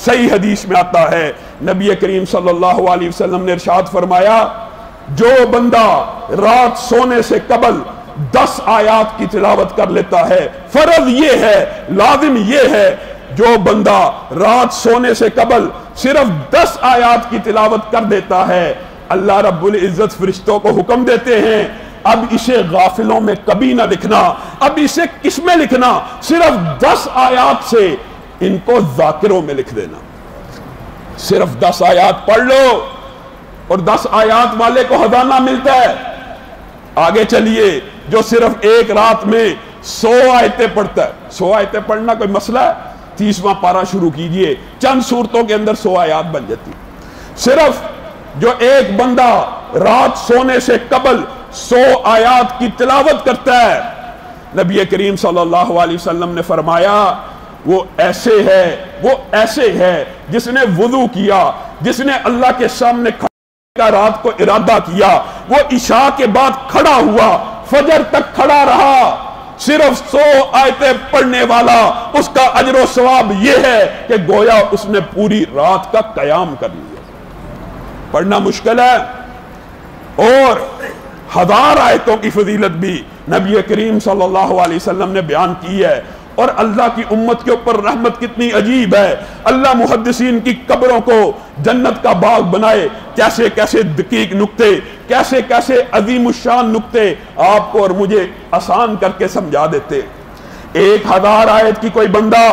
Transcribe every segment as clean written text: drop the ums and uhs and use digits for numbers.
صحیح حدیث میں آتا ہے، نبی کریم صلی اللہ علیہ وسلم نے ارشاد فرمایا، جو بندہ رات سونے سے قبل 10 آیات کی تلاوت کر لیتا ہے، فرض یہ ہے، لازم یہ ہے، جو بندہ رات سونے سے قبل صرف 10 آیات کی تلاوت کر دیتا ہے، اللہ رب العزت فرشتوں کو حکم دیتے ہیں، اب اسے غافلوں میں کبھی نہ لکھنا، اب اسے کس میں لکھنا؟ صرف 10 آیات سے ان کو ذاکروں میں لکھ دینا۔ صرف 10 آیات پڑھ لو اور 10 آیات والے کو خزانہ ملتا ہے۔ آگے چلیے، جو صرف ایک رات میں 100 آیتیں پڑھتا ہے، 100 آیتیں پڑھنا کوئی مسئلہ ہے؟ 30واں پارہ شروع کیجئے، چند صورتوں کے اندر 100 آیات بن جاتی۔ صرف جو ایک بندہ رات سونے سے قبل 100 آیات کی تلاوت کرتا ہے، نبی کریم صلی اللہ علیہ وسلم نے فرمایا، وہ ایسے ہے جس نے وضو کیا، جس نے اللہ کے سامنے کھڑا رات کو ارادہ کیا، وہ عشاء کے بعد کھڑا ہوا، فجر تک کھڑا رہا، صرف 100 آیتیں پڑھنے والا، اس کا اجر و ثواب یہ ہے کہ گویا اس نے پوری رات کا قیام کر لیا۔ پڑھنا مشکل ہے، اور 1000 آیتوں کی فضیلت بھی نبی کریم صلی اللہ علیہ وسلم نے بیان کی ہے۔ اور اللہ کی امت کے اوپر رحمت کتنی عجیب ہے، اللہ محدثین کی قبروں کو جنت کا باغ بنائے، کیسے کیسے دقیق نکتے، کیسے کیسے عظیم الشان نکتے آپ کو اور مجھے آسان کر کے سمجھا دیتے۔ 1000 آیت کی کوئی بندہ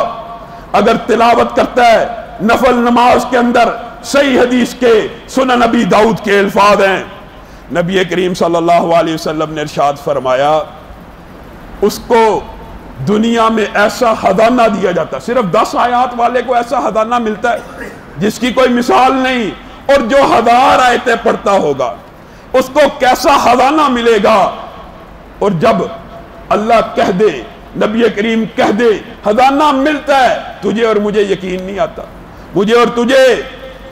اگر تلاوت کرتا ہے نفل نماز کے اندر، صحیح حدیث کے سنن نبی داؤد کے الفاظ ہیں، نبی کریم صلی اللہ علیہ وسلم نے ارشاد فرمایا، اس کو دنیا میں ایسا خزانہ دیا جاتا، صرف 10 آیات والے کو ایسا خزانہ ملتا ہے جس کی کوئی مثال نہیں، اور جو 1000 آیتیں پڑھتا ہوگا اس کو کیسا خزانہ ملے گا۔ اور جب اللہ کہہ دے، نبی کریم کہہ دے خزانہ ملتا ہے، تجھے اور مجھے یقین نہیں آتا، مجھے اور تجھے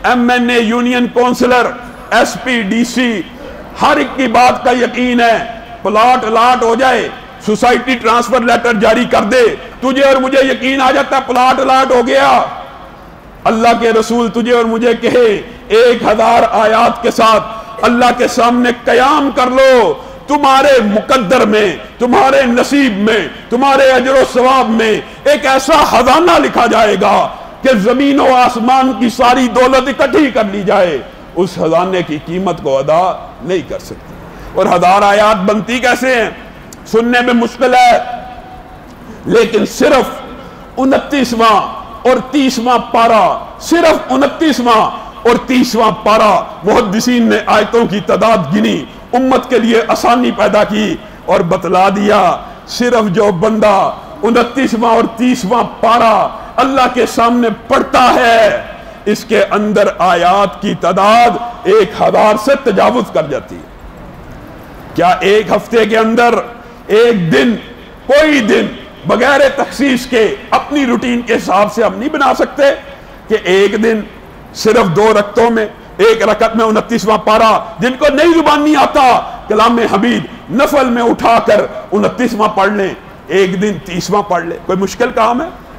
MNA union councillor SP DC ہر ایک کی بات کا یقین ہے، پلاٹ الاٹ ہو جائے، سوسائٹی ٹرانسفر لیٹر جاری کر دے، تجھے اور مجھے یقین آ جاتا ہے پلاٹ الاٹ ہو گیا۔ اللہ کے رسول تجھے اور مجھے کہے 1000 آیات کے ساتھ اللہ کے سامنے قیام کر لو، تمہارے مقدر میں، تمہارے نصیب میں، تمہارے اجر و ثواب میں ایک ایسا خزانہ لکھا جائے گا کہ زمین و آسمان کی ساری دولت اکٹھی کر لی جائے، اس خزانے کی قیمت کو ادا نہیں کر سکتی۔ اور 1000 آیات بنتی کیسے ہیں؟ سننے میں مشکل ہے، لیکن صرف 29واں اور 30واں پارہ، صرف 29واں اور 30واں پارہ محدثین نے آیتوں کی تعداد گنی، امت کے لیے آسانی پیدا کی اور بتلا دیا، صرف جو بندہ 29واں اور 30واں پارہ اللہ کے سامنے پڑھتا ہے، اس کے اندر آیات کی تعداد 1000 سے تجاوز کر جاتی ہے۔ کیا ایک ہفتے کے اندر ایک دن، کوئی دن بغیر تخصیص کے اپنی روٹین کے حساب سے ہم نہیں بنا سکتے کہ ایک دن صرف 2 رکعتوں میں، ایک رکعت میں 29واں پارہ، جن کو نہیں زبانی آتا کلام حبیب نفل میں اٹھا کر 29واں پڑھ لیں، ایک دن 30واں پڑھ لیں، کوئی مشکل کام ہے؟